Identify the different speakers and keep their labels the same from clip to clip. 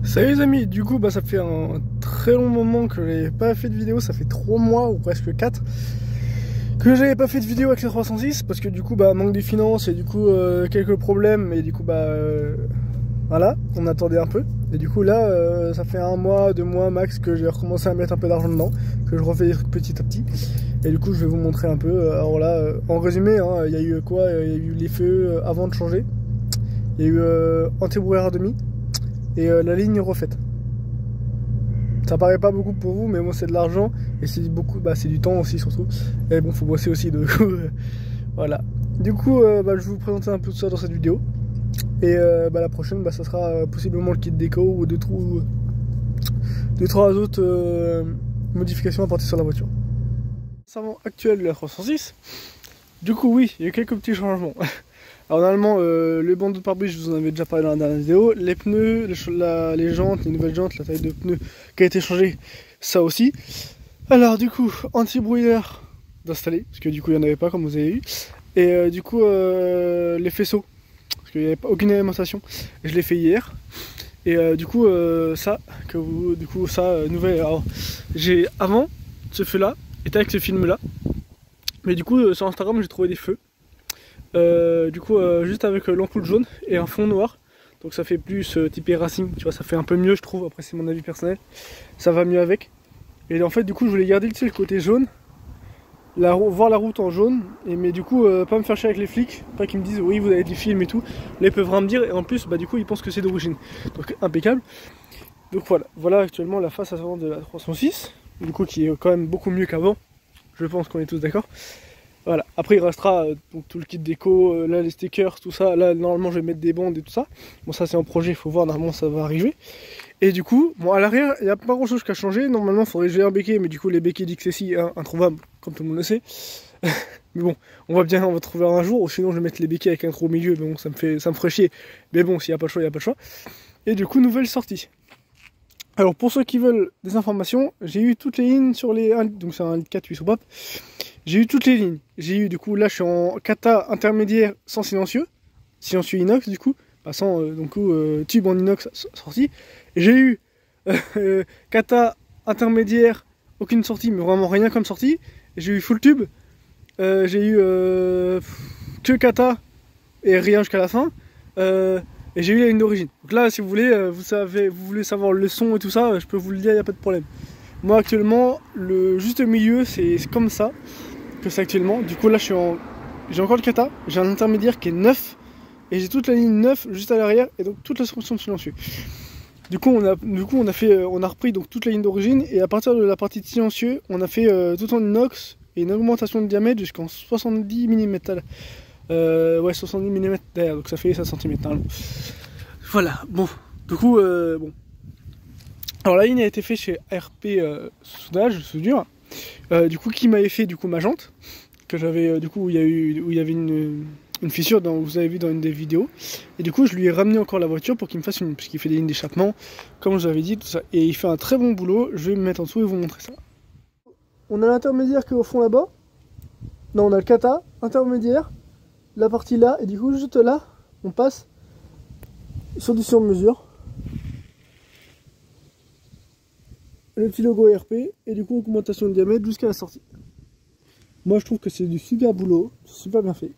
Speaker 1: Salut les amis, du coup ça fait un très long moment que j'avais pas fait de vidéo, ça fait 3 mois ou presque 4 que j'avais pas fait de vidéo avec la 306 parce que du coup manque de finances et du coup quelques problèmes et du coup voilà, on attendait un peu et du coup là ça fait 1 mois, 2 mois max que j'ai recommencé à mettre un peu d'argent dedans, que je refais des trucs petit à petit et du coup je vais vous montrer un peu. Alors là en résumé hein, il y a eu quoi, il y a eu les feux avant de changer, il y a eu anti-brouillard à demi et la ligne refaite. Ça paraît pas beaucoup pour vous, mais moi c'est de l'argent et c'est beaucoup, c'est du temps aussi surtout. Et bon, faut bosser aussi de coup. Voilà. Du coup, je vais vous présenter un peu tout ça dans cette vidéo. Et la prochaine, ça sera possiblement le kit déco ou deux trois autres modifications apportées sur la voiture. Savant actuel de la 306. Du coup, oui, il y a quelques petits changements. Alors normalement, le bandeau de pare-brise, je vous en avais déjà parlé dans la dernière vidéo. Les pneus, les jantes, les nouvelles jantes, la taille de pneus qui a été changée, ça aussi. Alors du coup, anti-brouillard d'installer, parce que du coup il n'y en avait pas comme vous avez vu. Et du coup, les faisceaux, parce qu'il n'y avait pas aucune alimentation. Je l'ai fait hier. Et du coup, nouvelle. Alors, avant, ce feu-là était avec ce film-là. Mais du coup, sur Instagram, j'ai trouvé des feux. Juste avec l'ampoule jaune et un fond noir, donc ça fait plus typé racing, tu vois, ça fait un peu mieux je trouve, après c'est mon avis personnel, ça va mieux avec. Et en fait du coup je voulais garder le côté jaune, voir la route en jaune, mais du coup pas me faire chier avec les flics, pas qu'ils me disent oui vous avez des films et tout, là ils peuvent rien me dire et en plus du coup ils pensent que c'est d'origine, donc impeccable. Donc voilà actuellement la face avant de la 306, du coup qui est quand même beaucoup mieux qu'avant, je pense qu'on est tous d'accord. Voilà, après il restera donc, tout le kit déco, là les stickers, tout ça, là normalement je vais mettre des bandes et tout ça. Bon ça c'est en projet, il faut voir, normalement ça va arriver. Et du coup, bon à l'arrière, il n'y a pas grand chose qui a changé, normalement il faudrait que j'ai un béquet, mais du coup les béquets d'XSI, introuvables, comme tout le monde le sait. Mais bon, on va trouver un jour, ou sinon je vais mettre les béquets avec un trou au milieu, mais bon ça me ferait chier. Mais bon, s'il n'y a pas le choix, il n'y a pas le choix. Et du coup, nouvelle sortie. Alors pour ceux qui veulent des informations, j'ai eu toutes les lignes sur les... Donc c'est un 4 8 soupapes. J'ai eu toutes les lignes. J'ai eu du coup là je suis en kata intermédiaire sans silencieux inox du coup, passant tube en inox sortie. J'ai eu kata intermédiaire, aucune sortie, mais vraiment rien comme sortie. J'ai eu full tube. J'ai eu que kata et rien jusqu'à la fin. Et j'ai eu la ligne d'origine. Donc là si vous voulez, vous voulez savoir le son et tout ça, je peux vous le dire, il n'y a pas de problème. Moi actuellement, le juste milieu c'est comme ça que c'est actuellement. Du coup là j'ai encore le kata, j'ai un intermédiaire qui est neuf et j'ai toute la ligne neuf juste à l'arrière et donc toute la suspension silencieux. Du coup on a repris donc toute la ligne d'origine et à partir de la partie de silencieux on a fait tout en inox et une augmentation de diamètre jusqu'en 70 mm. Ouais 70 mm derrière, donc ça fait 5 cm normalement. Voilà, bon, du coup bon. Alors la ligne a été faite chez ARP Soudure. Du coup qui m'avait fait du coup ma jante que j'avais où il y avait une fissure vous avez vu dans une des vidéos, et du coup je lui ai ramené encore la voiture pour qu'il me fasse puisqu'il fait des lignes d'échappement comme je vous avais dit tout ça, et il fait un très bon boulot. Je vais me mettre en dessous et vous montrer ça. On a l'intermédiaire qui est au fond là-bas, non on a le kata intermédiaire, la partie là, et du coup juste là on passe sur du sur-mesure, le petit logo RP et du coup augmentation de diamètre jusqu'à la sortie. Moi je trouve que c'est du super boulot, c'est super bien fait.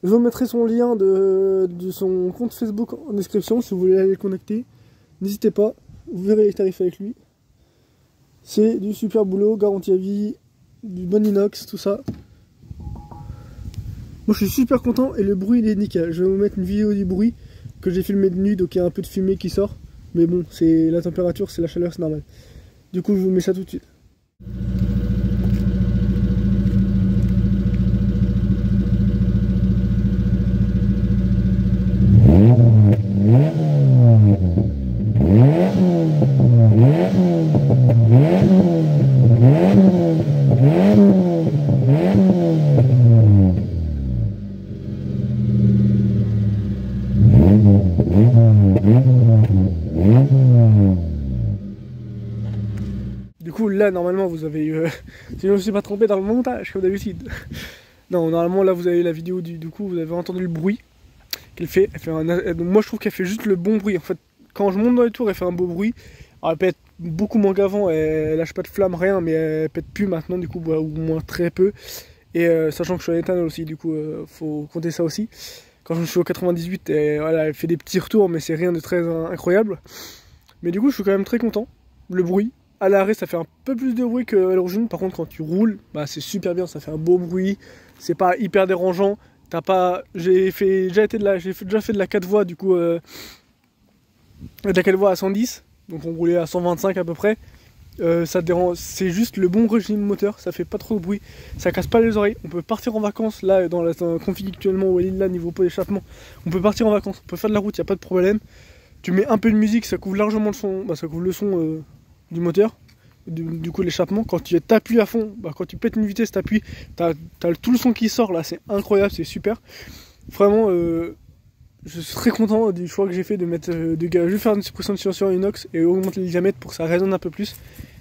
Speaker 1: Je vous mettrai son lien de son compte Facebook en description si vous voulez aller le connecter. N'hésitez pas, vous verrez les tarifs avec lui. C'est du super boulot, garantie à vie, du bon inox, tout ça. Moi je suis super content et le bruit il est nickel. Je vais vous mettre une vidéo du bruit que j'ai filmé de nuit, donc il y a un peu de fumée qui sort. Mais bon, c'est la température, c'est la chaleur, c'est normal. Du coup je vous mets ça tout de suite. Du coup là normalement vous avez eu si je ne me suis pas trompé dans le montage comme d'habitude. Non normalement là vous avez la vidéo du coup vous avez entendu le bruit qu'elle fait. Moi je trouve qu'elle fait juste le bon bruit en fait. quand je monte dans les tours, elle fait un beau bruit. Alors, elle pète beaucoup moins qu'avant, elle lâche pas de flamme, rien, mais elle pète plus maintenant, du coup, bah, ou moins très peu. Et sachant que je suis à l'éthanol aussi, du coup, faut compter ça aussi. Quand je suis au 98, voilà, elle fait des petits retours, mais c'est rien de très incroyable. Mais du coup, je suis quand même très content. Le bruit, à l'arrêt, ça fait un peu plus de bruit qu'à l'origine. Par contre, quand tu roules, bah, c'est super bien, ça fait un beau bruit. C'est pas hyper dérangeant. T'as pas, j'ai déjà fait de la 4 voies, du coup, de la 4 voies à 110. Donc on roulait à 125 à peu près. Ça dérange, c'est juste le bon régime moteur, ça fait pas trop de bruit, ça casse pas les oreilles. On peut partir en vacances là dans la config actuellement où elle est là niveau pot d'échappement. On peut partir en vacances, on peut faire de la route, y a pas de problème. Tu mets un peu de musique, ça couvre largement le son, bah, ça couvre le son du moteur, du coup l'échappement. Quand tu t'appuies à fond, bah, quand tu pètes une vitesse, t'appuies, t'as tout le son qui sort là, c'est incroyable, c'est super. Vraiment, je suis très content du choix que j'ai fait de mettre, juste faire une suppression de silencieux en inox et augmenter les diamètres pour que ça résonne un peu plus.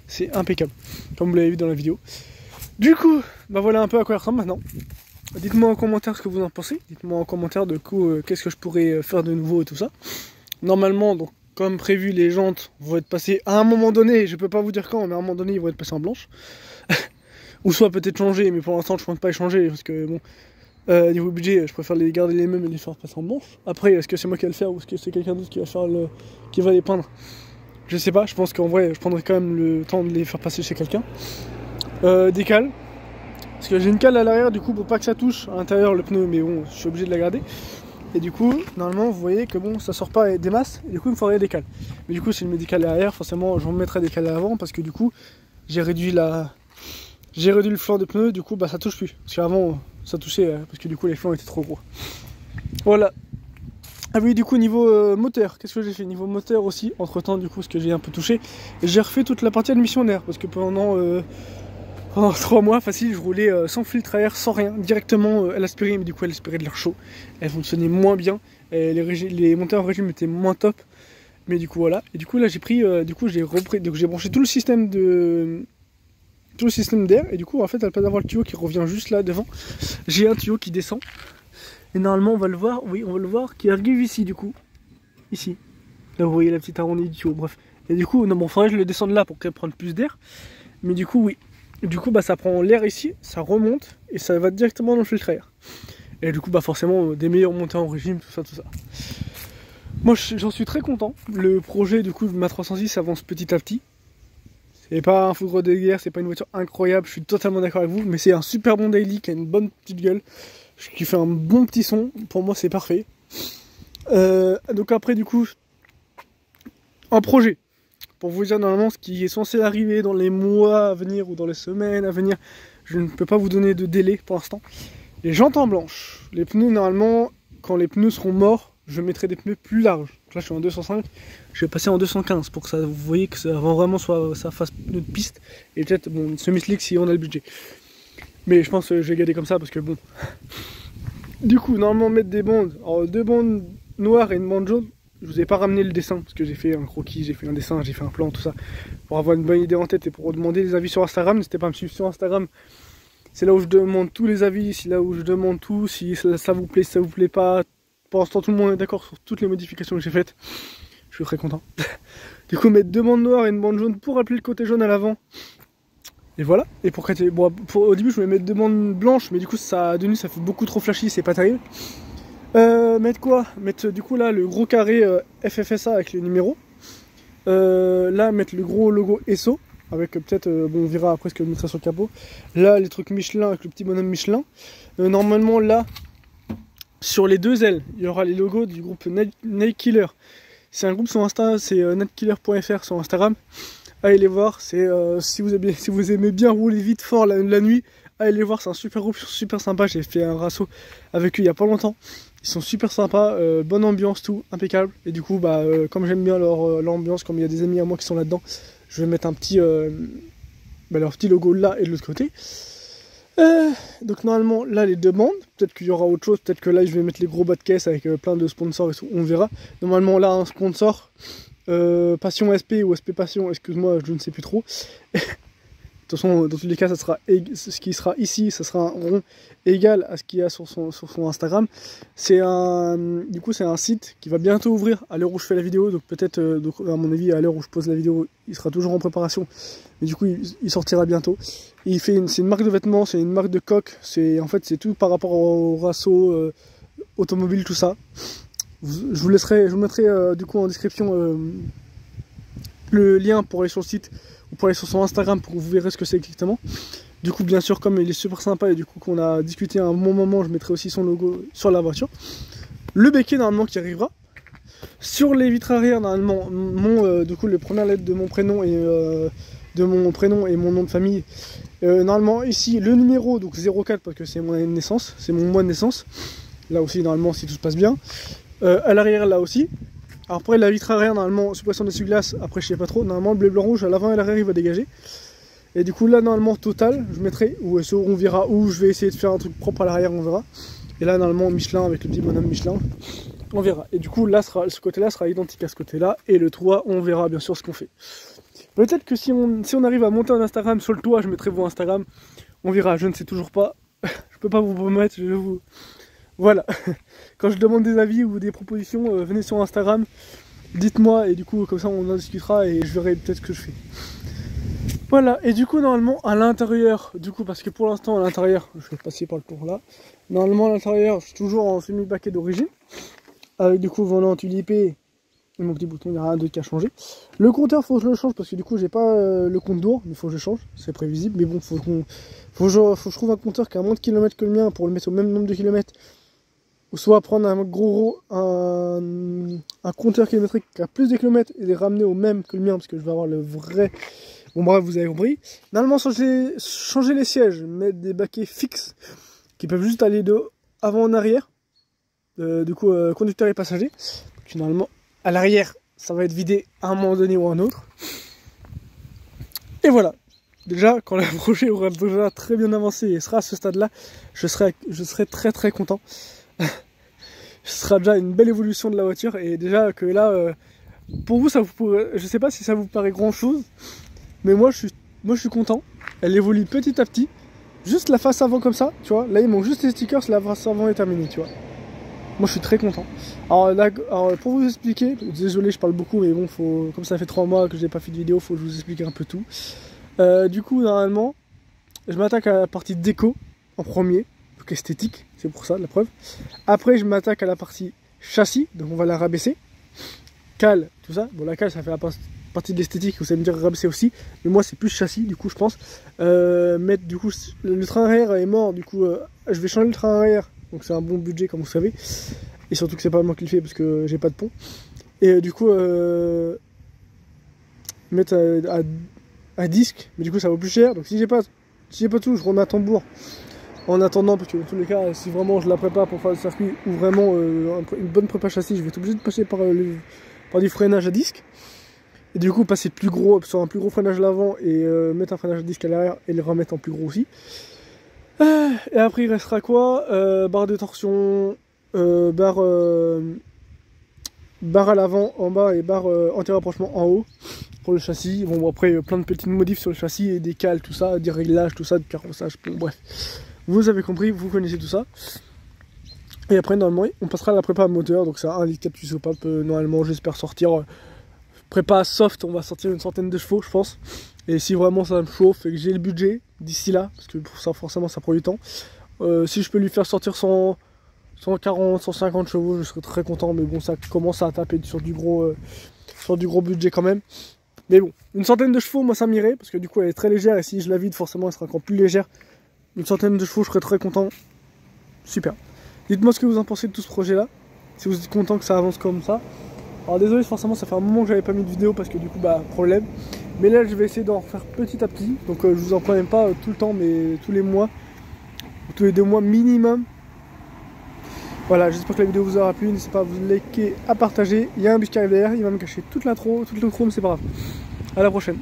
Speaker 1: C'est impeccable, comme vous l'avez vu dans la vidéo. Du coup, bah voilà un peu à quoi elle ressemble maintenant. Dites-moi en commentaire ce que vous en pensez. Dites-moi en commentaire de coup qu'est-ce que je pourrais faire de nouveau et tout ça. Normalement, donc comme prévu, les jantes vont être passées à un moment donné. Je peux pas vous dire quand, mais à un moment donné, ils vont être passées en blanche. Ou soit peut-être changer, mais pour l'instant, je compte pas les changer parce que bon, niveau budget, je préfère les garder les mêmes et les faire passer en blanche. Après, est-ce que c'est moi qui vais le faire ou est-ce que c'est quelqu'un d'autre qui va faire qui va les peindre? Je sais pas, je pense qu'en vrai, je prendrai quand même le temps de les faire passer chez quelqu'un. Des cales. Parce que j'ai une cale à l'arrière, du coup, pour pas que ça touche à l'intérieur le pneu, mais bon, je suis obligé de la garder. Et du coup, normalement, vous voyez que bon, ça sort pas des masses, et du coup, il me faudrait des cales. Mais du coup, si je mets des cales à l'arrière, forcément, j'en mettrai des cales à l'avant, parce que du coup, j'ai réduit le flanc de pneu, du coup, bah ça touche plus. Parce qu'avant, ça touchait, parce que du coup, les flancs étaient trop gros. Voilà. Ah oui, du coup, niveau moteur, qu'est-ce que j'ai fait? Niveau moteur aussi, entre temps, du coup, ce que j'ai un peu touché, j'ai refait toute la partie admission d'air, parce que pendant 3 mois, facile, je roulais sans filtre à air, sans rien, directement elle aspirait, mais du coup, elle aspirait de l'air chaud, elle fonctionnait moins bien, et les moteurs en régime étaient moins top, mais du coup, voilà. Et du coup, là, j'ai pris, j'ai branché tout le système d'air, et du coup, en fait, elle peut avoir le tuyau qui revient juste là devant, j'ai un tuyau qui descend. Et normalement on va le voir, oui on va le voir, qui arrive ici du coup. Ici. Là vous voyez la petite arrondie du tuyau, bref. Et du coup, non bon, faudrait que je le descende là pour qu'elle prenne plus d'air. Mais du coup oui. Et du coup bah ça prend l'air ici, ça remonte et ça va directement dans le filtre à air. Et du coup bah forcément des meilleurs monteurs en régime, tout ça, tout ça. Moi j'en suis très content. Le projet du coup de ma 306 avance petit à petit. C'est pas un foudre de guerre, c'est pas une voiture incroyable, je suis totalement d'accord avec vous, mais c'est un super bon daily qui a une bonne petite gueule. Qui fait un bon petit son, pour moi c'est parfait. Donc après du coup, un projet, pour vous dire normalement ce qui est censé arriver dans les mois à venir ou dans les semaines à venir, je ne peux pas vous donner de délai pour l'instant. Les jantes en blanche, les pneus normalement, quand les pneus seront morts, je mettrai des pneus plus larges. Donc là je suis en 205, je vais passer en 215 pour que ça, vous voyez que ça vraiment ça fasse pneu de piste, et peut-être bon, une semi-slick si on a le budget. Mais je pense que je vais garder comme ça parce que bon. Du coup, normalement mettre des bandes, alors 2 bandes noires et une bande jaune. Je vous ai pas ramené le dessin parce que j'ai fait un croquis, j'ai fait un dessin, j'ai fait un plan, tout ça. Pour avoir une bonne idée en tête et pour demander des avis sur Instagram. N'hésitez pas à me suivre sur Instagram. C'est là où je demande tous les avis, c'est là où je demande tout, si ça vous plaît, si ça vous plaît pas. Pour l'instant tout le monde est d'accord sur toutes les modifications que j'ai faites. Je suis très content. Du coup mettre 2 bandes noires et une bande jaune pour rappeler le côté jaune à l'avant. Et voilà, et bon, au début je voulais mettre 2 bandes blanches, mais du coup ça, de nuit ça fait beaucoup trop flashy, c'est pas terrible. Mettre quoi? Mettre du coup là le gros carré FFSA avec le numéro. Là mettre le gros logo ESSO, avec peut-être, bon on verra après ce que je mettrai sur le capot. Là les trucs Michelin avec le petit bonhomme Michelin. Normalement là, sur les 2 ailes, il y aura les logos du groupe Night Killer. C'est un groupe sur Insta, c'est netkiller.fr sur Instagram. Allez les voir, c'est si vous aimez bien rouler vite fort la nuit, allez les voir, c'est un super groupe, super sympa. J'ai fait un rasso avec eux il y a pas longtemps. Ils sont super sympas, bonne ambiance, tout, impeccable. Et du coup, bah, comme j'aime bien leur ambiance, comme il y a des amis à moi qui sont là-dedans, je vais mettre un petit leur petit logo là et de l'autre côté. Donc normalement là les 2 bandes, peut-être qu'il y aura autre chose, peut-être que là je vais mettre les gros bas de caisse avec plein de sponsors et tout, on verra. Normalement là un sponsor. Passion SP ou SP Passion, excuse-moi, je ne sais plus trop. toute façon, dans tous les cas, ça sera ce qui sera ici, ça sera un rond égal à ce qu'il y a sur son Instagram. Du coup, c'est un site qui va bientôt ouvrir à l'heure où je fais la vidéo. Donc peut-être, à mon avis, à l'heure où je pose la vidéo, il sera toujours en préparation. Mais du coup, il sortira bientôt. C'est une marque de vêtements, c'est une marque de coque. En fait, c'est tout par rapport au rasso automobile, tout ça. Je vous mettrai du coup en description le lien pour aller sur le site ou pour aller sur son Instagram pour que vous verrez ce que c'est exactement. Du coup, bien sûr, comme il est super sympa et du coup qu'on a discuté un bon moment, je mettrai aussi son logo sur la voiture. Le béquet normalement qui arrivera. Sur les vitres arrière, normalement, du coup, les premières lettres de mon prénom et mon nom de famille. Normalement, ici, le numéro, donc 04 parce que c'est mon année de naissance, c'est mon mois de naissance. Là aussi, normalement, si tout se passe bien. À l'arrière, là aussi. Alors après, la vitre arrière, normalement, suppression d'essuie-glace, après je sais pas trop. Normalement, le bleu, blanc, rouge, à l'avant et à l'arrière, il va dégager. Et du coup, là, normalement, total, je mettrai, ou on verra où je vais essayer de faire un truc propre à l'arrière, on verra. Et là, normalement, Michelin, avec le petit bonhomme Michelin, on verra. Et du coup, là, ce côté-là sera identique à ce côté-là. Et le toit, on verra bien sûr ce qu'on fait. Peut-être que si on arrive à monter un Instagram sur le toit, je mettrai vos Instagram. On verra, je ne sais toujours pas. Je peux pas vous promettre, Voilà, quand je demande des avis ou des propositions, venez sur Instagram, dites-moi et du coup comme ça on en discutera et je verrai peut-être ce que je fais. Voilà, et du coup normalement à l'intérieur, du coup parce que pour l'instant à l'intérieur, je vais passer par le tour là, normalement à l'intérieur je suis toujours en semi-baquet d'origine, avec du coup volant tulipé et mon petit bouton, il n'y a rien d'autre qu'à changer. Le compteur faut que je le change parce que du coup j'ai pas le compte d'ours, mais il faut que je change, c'est prévisible, mais bon faut que je trouve un compteur qui a moins de kilomètres que le mien pour le mettre au même nombre de kilomètres. Ou soit prendre un compteur kilométrique qui a plus de kilomètres et les ramener au même que le mien parce que je vais avoir le vrai. Bon bref, vous avez compris. Normalement changer les sièges, mettre des baquets fixes qui peuvent juste aller de avant en arrière. Du coup conducteur et passager. Donc normalement à l'arrière ça va être vidé à un moment donné ou à un autre. Et voilà. Déjà quand le projet aura déjà très bien avancé et sera à ce stade là, je serai très très content. Ce sera déjà une belle évolution de la voiture et déjà que là pour vous ça vous pourrait, je sais pas si ça vous paraît grand chose, mais moi je suis content. Elle évolue petit à petit, juste la face avant comme ça, tu vois, là il manque juste les stickers, la face avant est terminée, tu vois. Moi je suis très content. Alors là, pour vous expliquer, désolé je parle beaucoup mais bon, comme ça fait 3 mois que j'ai pas fait de vidéo, faut que je vous explique un peu tout. Du coup normalement je m'attaque à la partie déco en premier, donc esthétique, c'est pour ça la preuve. Après je m'attaque à la partie châssis, donc on va la rabaisser. Cale, tout ça, bon la cale ça fait la partie de l'esthétique, vous allez me dire rabaisser aussi, mais moi c'est plus châssis du coup je pense. Mettre du coup, le train arrière est mort, du coup je vais changer le train arrière, donc c'est un bon budget comme vous savez. Et surtout que c'est pas moi qui le fais parce que j'ai pas de pont. Et du coup mettre à disque, mais du coup ça vaut plus cher, donc si j'ai pas tout, je remets un tambour. En attendant, parce que dans tous les cas, si vraiment je la prépare pour faire le circuit ou vraiment une bonne prépa châssis, je vais être obligé de passer par du freinage à disque. Et du coup, passer sur un plus gros freinage à l'avant et mettre un freinage à disque à l'arrière et le remettre en plus gros aussi. Et après, il restera quoi? Barre de torsion, barre à l'avant en bas et barre anti-rapprochement en haut pour le châssis. Bon, après, plein de petites modifs sur le châssis et des cales, tout ça, des réglages, tout ça, de carrossage, bon, bref. Vous avez compris, vous connaissez tout ça. Et après, normalement, on passera à la prépa moteur. Donc, ça indique plus au pape. Normalement, j'espère sortir prépa soft. On va sortir une centaine de chevaux, je pense. Et si vraiment ça me chauffe et que j'ai le budget d'ici là, parce que pour ça, forcément, ça prend du temps. Si je peux lui faire sortir 140, 150 chevaux, je serais très content. Mais bon, ça commence à taper sur du gros budget quand même. Mais bon, une centaine de chevaux, moi, ça m'irait. Parce que du coup, elle est très légère. Et si je la vide, forcément, elle sera encore plus légère. Une centaine de chevaux, je serais très content. Super. Dites-moi ce que vous en pensez de tout ce projet-là. Si vous êtes content que ça avance comme ça. Alors désolé, forcément, ça fait un moment que j'avais pas mis de vidéo parce que du coup, problème. Mais là, je vais essayer d'en refaire petit à petit. Donc, je vous en prends même pas tout le temps, mais tous les mois. Tous les 2 mois minimum. Voilà, j'espère que la vidéo vous aura plu. N'hésitez pas à vous liker, à partager. Il y a un bus qui arrive derrière. Il va me cacher toute l'intro, tout le chrome, c'est pas grave. À la prochaine.